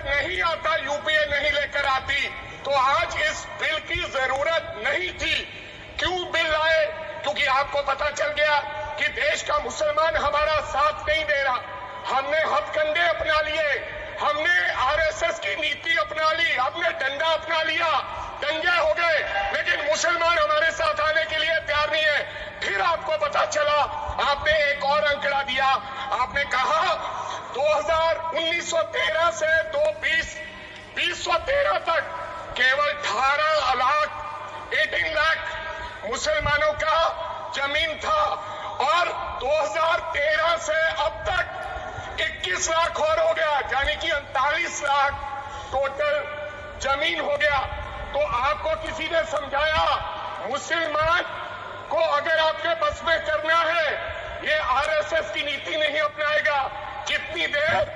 अगर नहीं आता, यूपीए नहीं लेकर आती, तो आज इस बिल की जरूरत नहीं थी। क्यों बिल लाए? क्योंकि आपको पता चल गया कि देश का मुसलमान हमारा साथ नहीं दे रहा। हमने हथकंडे अपना लिए, हमने आरएसएस की नीति अपना ली, हमने डंडा अपना लिया, दंगे हो गए, लेकिन मुसलमान हमारे साथ आने के लिए तैयार नहीं है। फिर आपको पता चला, आपने एक और आंकड़ा दिया, आपने कहा 1913 से 2013 तक केवल 18 लाख मुसलमानों का जमीन था, और 2013 से अब तक 21 लाख और हो गया, यानी कि 39 लाख टोटल जमीन हो गया। तो आपको किसी ने समझाया, मुसलमान को अगर आपके बस में करना है, ये आरएसएस की नीति नहीं अपनाएगा। जितनी देर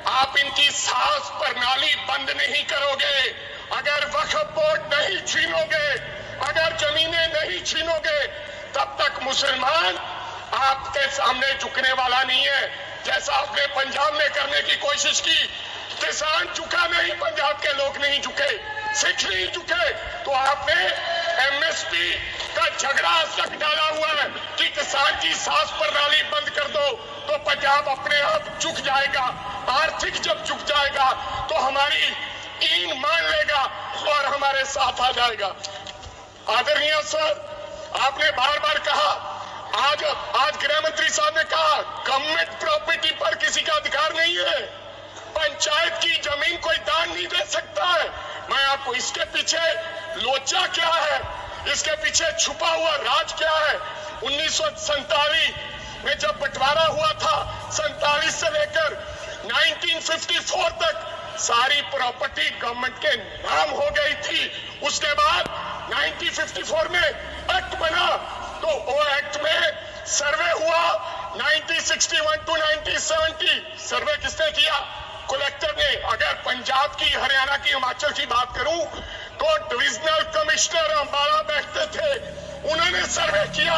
आप इनकी सास प्रणाली बंद नहीं करोगे, अगर वक्फ बोर्ड नहीं छीनोगे, अगर जमीनें नहीं छीनोगे, तब तक मुसलमान आपके सामने झुकने वाला नहीं है। जैसा आपने पंजाब में करने की कोशिश की, किसान झुका नहीं, पंजाब के लोग नहीं झुके, सिख नहीं झुके, तो आपने एमएसपी का झगड़ा आज तक डाला हुआ है कि किसान की सास प्रणाली बंद कर दो तो पंजाब अपने आप झुक जाएगा। आर्थिक जब झुक जाएगा तो हमारी ईन मान लेगा और हमारे साथ आ जाएगा। आदरणीय सर, आपने बार बार कहा, आज गृह मंत्री साहब ने कहा, गवर्नमेंट प्रॉपर्टी पर किसी का अधिकार नहीं है, पंचायत की जमीन कोई दान नहीं दे सकता है। मैं आपको इसके पीछे लोचा क्या है, इसके पीछे छुपा हुआ राज क्या है। 1947 में जब बंटवारा हुआ था, 47 से लेकर 1954 तक सारी प्रॉपर्टी गवर्नमेंट के नाम हो गई थी। उसके बाद 1954 में एक्ट बना, तो वो एक्ट में सर्वे हुआ 1961 टू 1970। सर्वे किसने किया? कलेक्टर ने। अगर पंजाब की, हरियाणा की, हिमाचल की बात करूं तो डिविजनल कमिश्नर अंबाला बैठते थे, उन्होंने सर्वे किया,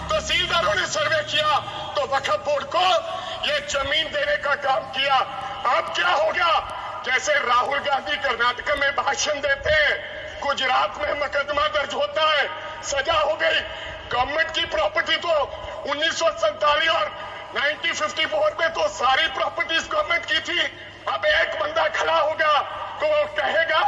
तहसीलदारों ने सर्वे किया, तो वक्फ बोर्ड को ये जमीन देने का काम किया। अब क्या हो गया? जैसे राहुल गांधी कर्नाटक में भाषण देते हैं, गुजरात में मुकदमा दर्ज होता है, सजा हो गई। गवर्नमेंट की प्रॉपर्टी तो 1947 और 1954 में तो सारी प्रॉपर्टीज गवर्नमेंट की थी। अब एक बंदा खड़ा होगा तो वो कहेगा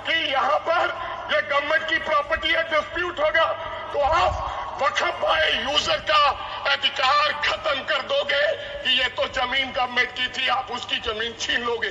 कि यहाँ पर ये गवर्नमेंट की प्रॉपर्टी है, डिस्प्यूट होगा, तो आप वक्फ वाले यूजर का अधिकार खत्म कर दोगे कि ये तो जमीन गवर्नमेंट की थी, आप उसकी जमीन छीन लोगे।